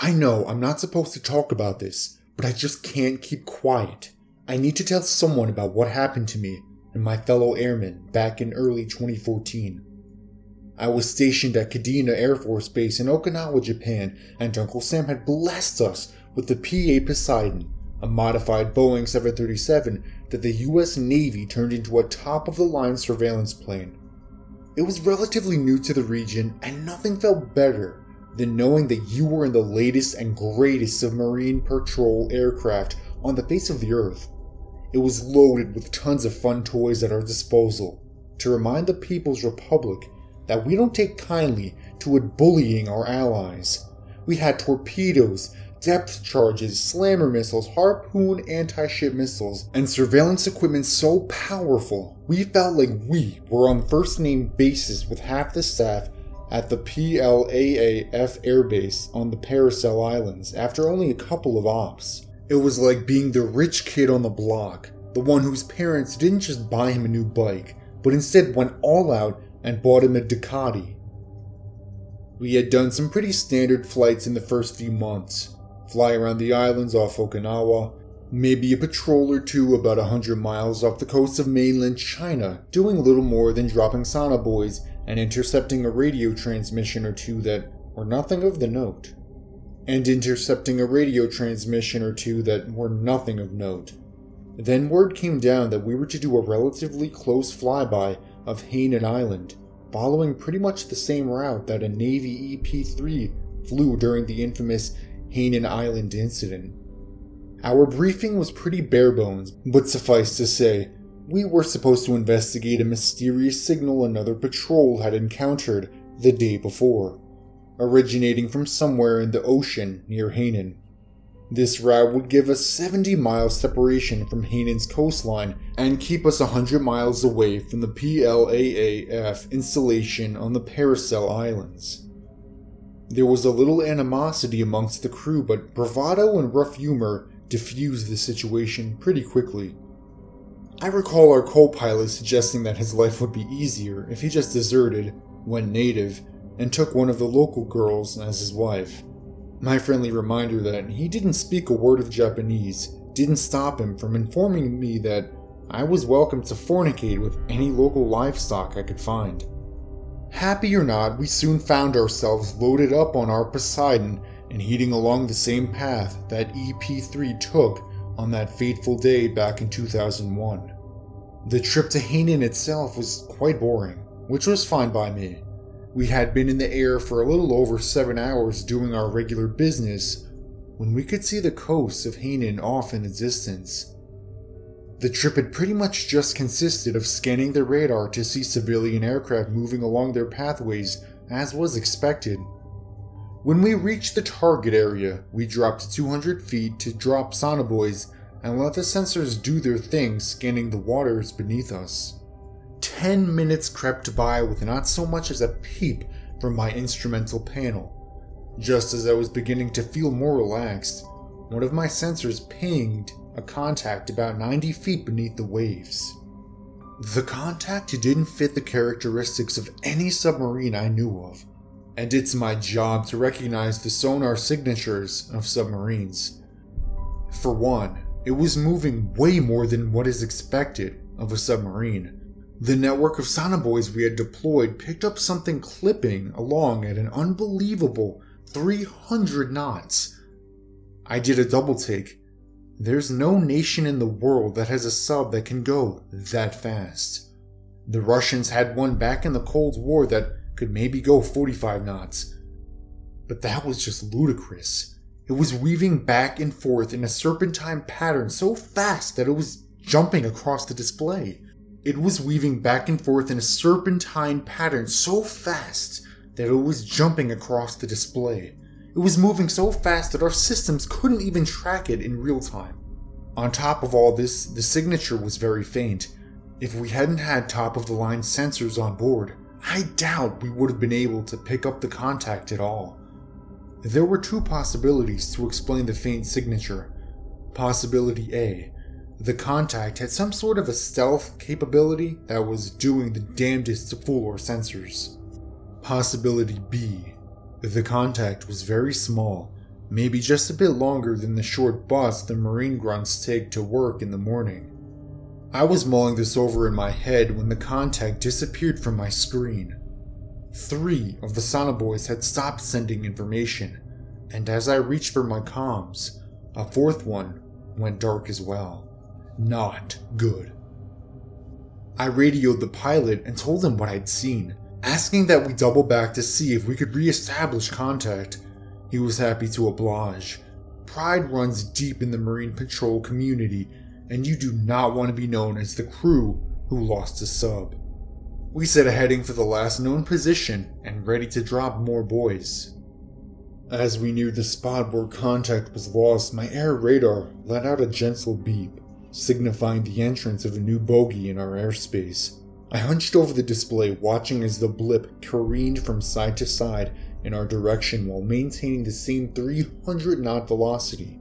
I know I'm not supposed to talk about this, but I just can't keep quiet. I need to tell someone about what happened to me and my fellow airmen back in early 2014. I was stationed at Kadena Air Force Base in Okinawa, Japan, and Uncle Sam had blessed us with the P-8 Poseidon, a modified Boeing 737 that the US Navy turned into a top-of-the-line surveillance plane. It was relatively new to the region, and nothing felt better than knowing that you were in the latest and greatest submarine patrol aircraft on the face of the earth. It was loaded with tons of fun toys at our disposal to remind the People's Republic that we don't take kindly to it bullying our allies. We had torpedoes, depth charges, slammer missiles, harpoon anti-ship missiles, and surveillance equipment so powerful we felt like we were on first-name basis with half the staff at the PLAAF airbase on the Paracel Islands after only a couple of ops. It was like being the rich kid on the block, the one whose parents didn't just buy him a new bike, but instead went all out and bought him a Ducati. We had done some pretty standard flights in the first few months. Fly around the islands off Okinawa, maybe a patrol or two about 100 miles off the coast of mainland China, doing little more than dropping sonobuoys and intercepting a radio transmission or two that were nothing of the note. Then word came down that we were to do a relatively close flyby of Hainan Island, following pretty much the same route that a Navy EP-3 flew during the infamous Hainan Island incident. Our briefing was pretty bare bones, but suffice to say, we were supposed to investigate a mysterious signal another patrol had encountered the day before, originating from somewhere in the ocean near Hainan. This route would give us 70 miles separation from Hainan's coastline and keep us 100 miles away from the PLAAF installation on the Paracel Islands. There was a little animosity amongst the crew, but bravado and rough humor diffused the situation pretty quickly. I recall our co-pilot suggesting that his life would be easier if he just deserted, went native, and took one of the local girls as his wife. My friendly reminder that he didn't speak a word of Japanese didn't stop him from informing me that I was welcome to fornicate with any local livestock I could find. Happy or not, we soon found ourselves loaded up on our Poseidon and heading along the same path that EP-3 took on that fateful day back in 2001. The trip to Hainan itself was quite boring, which was fine by me. We had been in the air for a little over 7 hours doing our regular business when we could see the coast of Hainan off in the distance. The trip had pretty much just consisted of scanning the radar to see civilian aircraft moving along their pathways as was expected. When we reached the target area, we dropped 200 feet to drop sonobuoys and let the sensors do their thing scanning the waters beneath us. 10 minutes crept by with not so much as a peep from my instrumental panel. Just as I was beginning to feel more relaxed, one of my sensors pinged a contact about 90 feet beneath the waves. The contact didn't fit the characteristics of any submarine I knew of, and it's my job to recognize the sonar signatures of submarines. For one, it was moving way more than what is expected of a submarine. The network of sonobuoys we had deployed picked up something clipping along at an unbelievable 300 knots. I did a double take. There's no nation in the world that has a sub that can go that fast. The Russians had one back in the Cold War that could maybe go 45 knots. But that was just ludicrous. It was weaving back and forth in a serpentine pattern so fast that it was jumping across the display. It was weaving back and forth in a serpentine pattern so fast that it was jumping across the display. It was moving so fast that our systems couldn't even track it in real time. On top of all this, the signature was very faint. If we hadn't had top-of-the-line sensors on board, I doubt we would have been able to pick up the contact at all. There were two possibilities to explain the faint signature. Possibility A: the contact had some sort of a stealth capability that was doing the damnedest to fool our sensors. Possibility B: the contact was very small, maybe just a bit longer than the short bus the Marine grunts take to work in the morning. I was mulling this over in my head when the contact disappeared from my screen. 3 of the Sonoboys had stopped sending information, and as I reached for my comms, a 4th one went dark as well. Not good. I radioed the pilot and told him what I'd seen, asking that we double back to see if we could re-establish contact. He was happy to oblige. Pride runs deep in the Marine Patrol community, and you do not want to be known as the crew who lost a sub. We set a heading for the last known position and ready to drop more boys. As we neared the spot where contact was lost, my air radar let out a gentle beep, signifying the entrance of a new bogey in our airspace. I hunched over the display, watching as the blip careened from side to side in our direction while maintaining the same 300 knot velocity.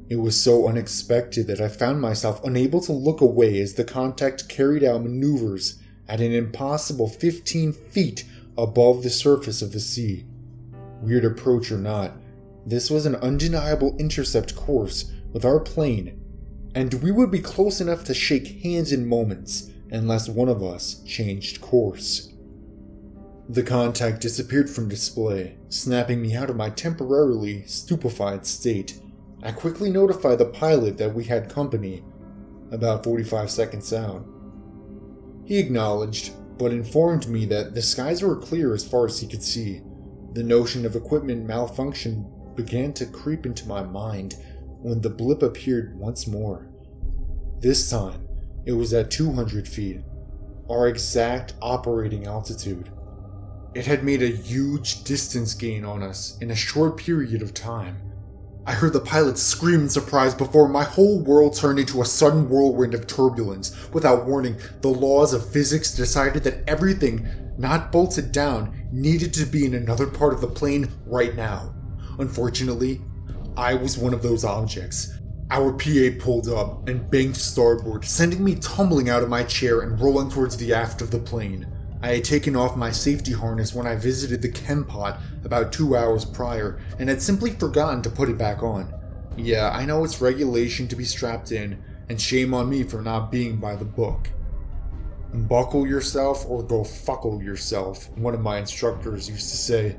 It was so unexpected that I found myself unable to look away as the contact carried out maneuvers at an impossible 15 feet above the surface of the sea. Weird approach or not, this was an undeniable intercept course with our plane, and we would be close enough to shake hands in moments unless one of us changed course. The contact disappeared from display, snapping me out of my temporarily stupefied state. I quickly notified the pilot that we had company, about 45 seconds out. He acknowledged, but informed me that the skies were clear as far as he could see. The notion of equipment malfunction began to creep into my mind when the blip appeared once more. This time, it was at 200 feet, our exact operating altitude. It had made a huge distance gain on us in a short period of time. I heard the pilot scream in surprise before my whole world turned into a sudden whirlwind of turbulence. Without warning, the laws of physics decided that everything not bolted down needed to be in another part of the plane right now. Unfortunately, I was one of those objects. Our PA pulled up and banged starboard, sending me tumbling out of my chair and rolling towards the aft of the plane. I had taken off my safety harness when I visited the chem pod about 2 hours prior and had simply forgotten to put it back on. Yeah, I know it's regulation to be strapped in, and shame on me for not being by the book. Buckle yourself or go fuckle yourself, one of my instructors used to say.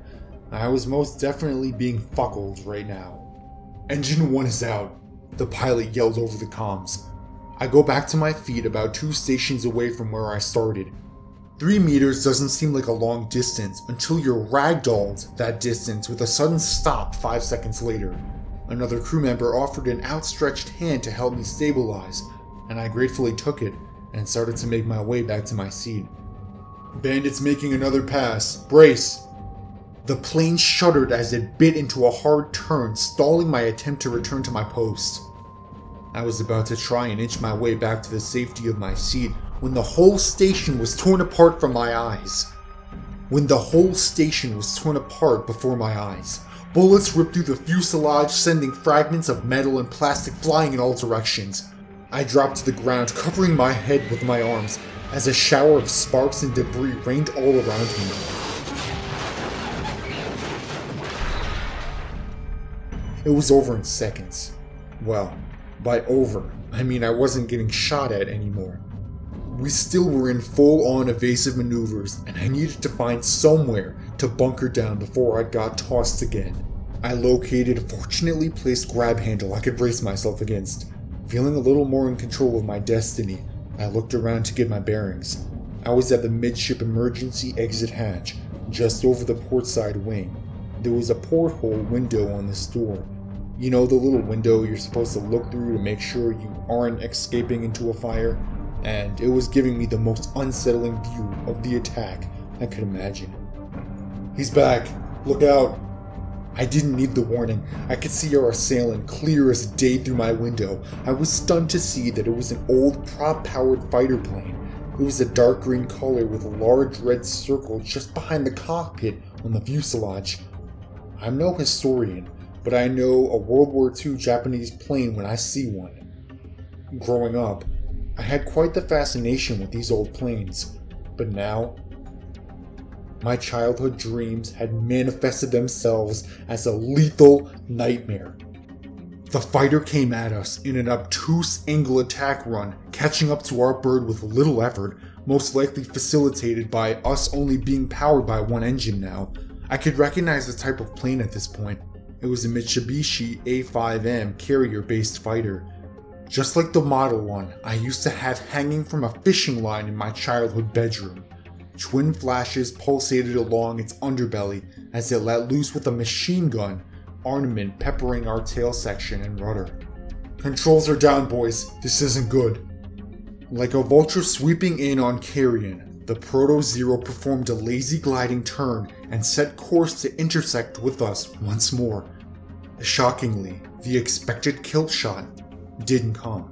I was most definitely being fuckled right now. Engine 1 is out, the pilot yelled over the comms. I go back to my feet about 2 stations away from where I started. 3 meters doesn't seem like a long distance until you're ragdolled that distance with a sudden stop 5 seconds later. Another crew member offered an outstretched hand to help me stabilize, and I gratefully took it and started to make my way back to my seat. Bandits making another pass. Brace! The plane shuddered as it bit into a hard turn, stalling my attempt to return to my post. I was about to try and inch my way back to the safety of my seat when the whole station was torn apart from my eyes. Before my eyes. Bullets ripped through the fuselage, sending fragments of metal and plastic flying in all directions. I dropped to the ground, covering my head with my arms, as a shower of sparks and debris rained all around me. It was over in seconds. Well, by over, I mean I wasn't getting shot at anymore. We still were in full-on evasive maneuvers, and I needed to find somewhere to bunker down before I got tossed again. I located a fortunately placed grab handle I could brace myself against. Feeling a little more in control of my destiny, I looked around to get my bearings. I was at the midship emergency exit hatch, just over the portside wing. There was a porthole window on this door. You know, the little window you're supposed to look through to make sure you aren't escaping into a fire? And it was giving me the most unsettling view of the attack I could imagine. He's back! Look out! I didn't need the warning. I could see our assailant clear as day through my window. I was stunned to see that it was an old prop-powered fighter plane. It was a dark green color with a large red circle just behind the cockpit on the fuselage. I'm no historian, but I know a World War II Japanese plane when I see one. Growing up, I had quite the fascination with these old planes, but now, my childhood dreams had manifested themselves as a lethal nightmare. The fighter came at us in an obtuse angle attack run, catching up to our bird with little effort, most likely facilitated by us only being powered by one engine now. I could recognize the type of plane at this point. It was a Mitsubishi A5M carrier-based fighter. Just like the model one I used to have hanging from a fishing line in my childhood bedroom. Twin flashes pulsated along its underbelly as it let loose with a machine gun, ornament peppering our tail section and rudder. "Controls are down, boys. This isn't good." Like a vulture sweeping in on carrion, the Proto-Zero performed a lazy gliding turn and set course to intersect with us once more. Shockingly, the expected kill shot didn't come.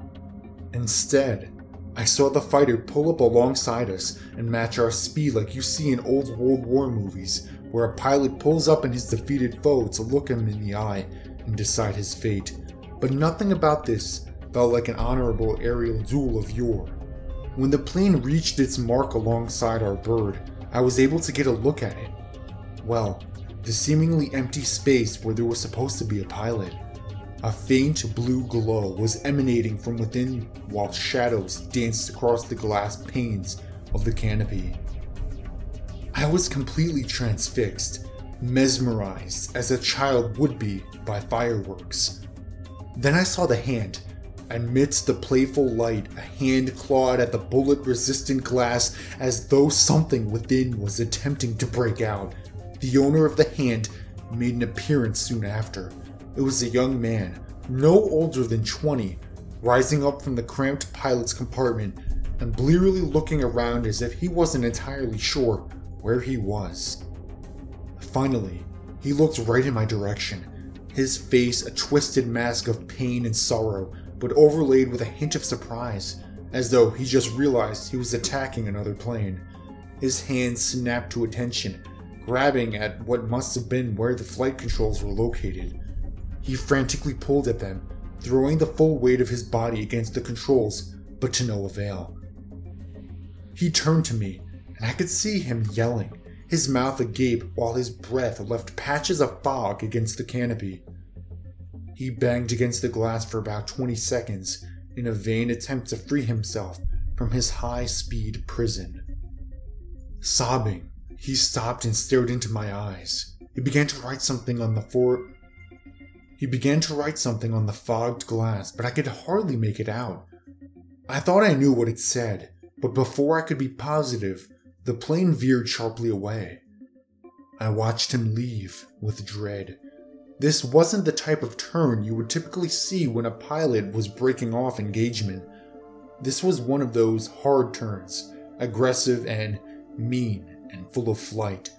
Instead, I saw the fighter pull up alongside us and match our speed like you see in old World War movies, where a pilot pulls up in his defeated foe to look him in the eye and decide his fate. But nothing about this felt like an honorable aerial duel of yore. When the plane reached its mark alongside our bird, I was able to get a look at it. Well, the seemingly empty space where there was supposed to be a pilot. A faint blue glow was emanating from within while shadows danced across the glass panes of the canopy. I was completely transfixed, mesmerized as a child would be by fireworks. Then I saw the hand. Amidst the playful light, a hand clawed at the bullet-resistant glass as though something within was attempting to break out. The owner of the hand made an appearance soon after. It was a young man, no older than 20, rising up from the cramped pilot's compartment and blearily looking around as if he wasn't entirely sure where he was. Finally, he looked right in my direction, his face a twisted mask of pain and sorrow, but overlaid with a hint of surprise, as though he just realized he was attacking another plane. His hands snapped to attention, grabbing at what must have been where the flight controls were located. He frantically pulled at them, throwing the full weight of his body against the controls, but to no avail. He turned to me, and I could see him yelling, his mouth agape while his breath left patches of fog against the canopy. He banged against the glass for about 20 seconds in a vain attempt to free himself from his high-speed prison. Sobbing, he stopped and stared into my eyes. He began to write something on the fogged glass, but I could hardly make it out. I thought I knew what it said, but before I could be positive, the plane veered sharply away. I watched him leave with dread. This wasn't the type of turn you would typically see when a pilot was breaking off engagement. This was one of those hard turns, aggressive and mean and full of flight.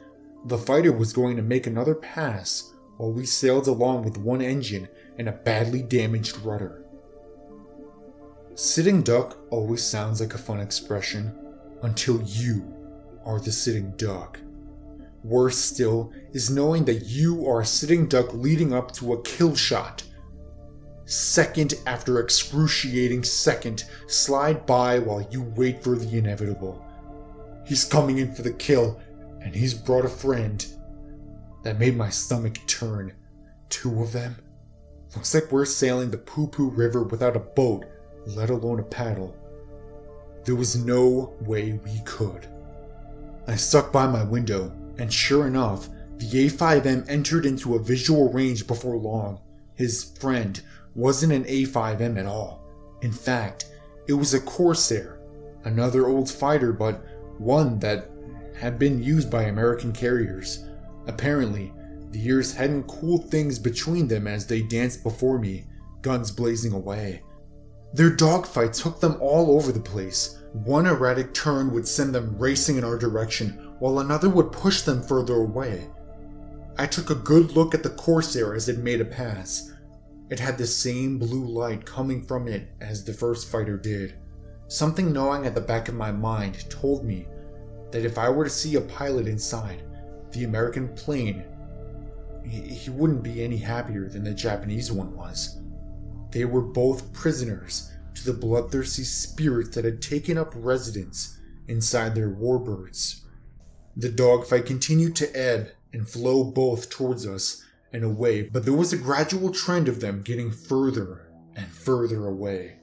The fighter was going to make another pass while we sailed along with one engine and a badly damaged rudder. Sitting duck always sounds like a fun expression, until you are the sitting duck. Worse still is knowing that you are a sitting duck leading up to a kill shot. Second after excruciating second slide by while you wait for the inevitable. He's coming in for the kill, and he's brought a friend. That made my stomach turn. 2 of them? Looks like we're sailing the Poo-Poo River without a boat, let alone a paddle. There was no way we could. I stuck by my window, and sure enough, the A5M entered into a visual range before long. His friend wasn't an A5M at all. In fact, it was a Corsair, another old fighter, but one that had been used by American carriers. Apparently, the years hadn't cooled things between them as they danced before me, guns blazing away. Their dogfights took them all over the place. One erratic turn would send them racing in our direction, while another would push them further away. I took a good look at the Corsair as it made a pass. It had the same blue light coming from it as the first fighter did. Something gnawing at the back of my mind told me that if I were to see a pilot inside the American plane, he wouldn't be any happier than the Japanese one was. They were both prisoners to the bloodthirsty spirits that had taken up residence inside their warbirds. The dogfight continued to ebb and flow both towards us and away, but there was a gradual trend of them getting further and further away.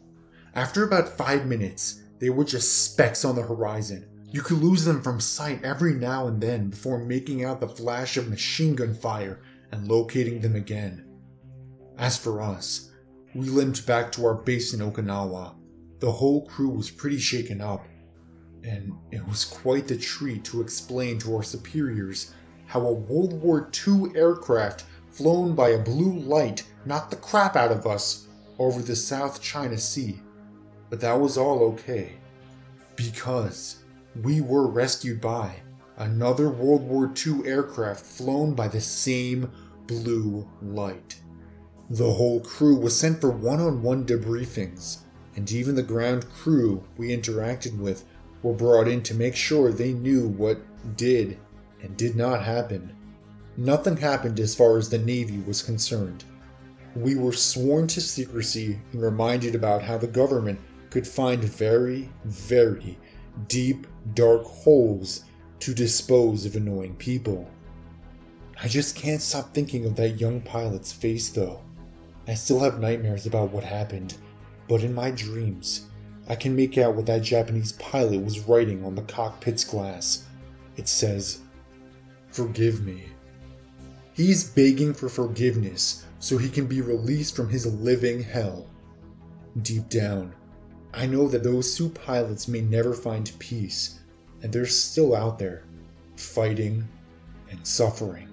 After about 5 minutes, they were just specks on the horizon. You could lose them from sight every now and then before making out the flash of machine gun fire and locating them again. As for us, we limped back to our base in Okinawa. The whole crew was pretty shaken up, and it was quite the treat to explain to our superiors how a World War II aircraft flown by a blue light knocked the crap out of us over the South China Sea. But that was all okay, because we were rescued by another World War II aircraft flown by the same blue light. The whole crew was sent for one-on-one debriefings, and even the ground crew we interacted with were brought in to make sure they knew what did and did not happen. Nothing happened as far as the Navy was concerned. We were sworn to secrecy and reminded about how the government could find very, very deep, dark holes to dispose of annoying people. I just can't stop thinking of that young pilot's face though. I still have nightmares about what happened, but in my dreams, I can make out what that Japanese pilot was writing on the cockpit's glass. It says, "Forgive me." He's begging for forgiveness so he can be released from his living hell. Deep down, I know that those two pilots may never find peace, and they're still out there, fighting and suffering.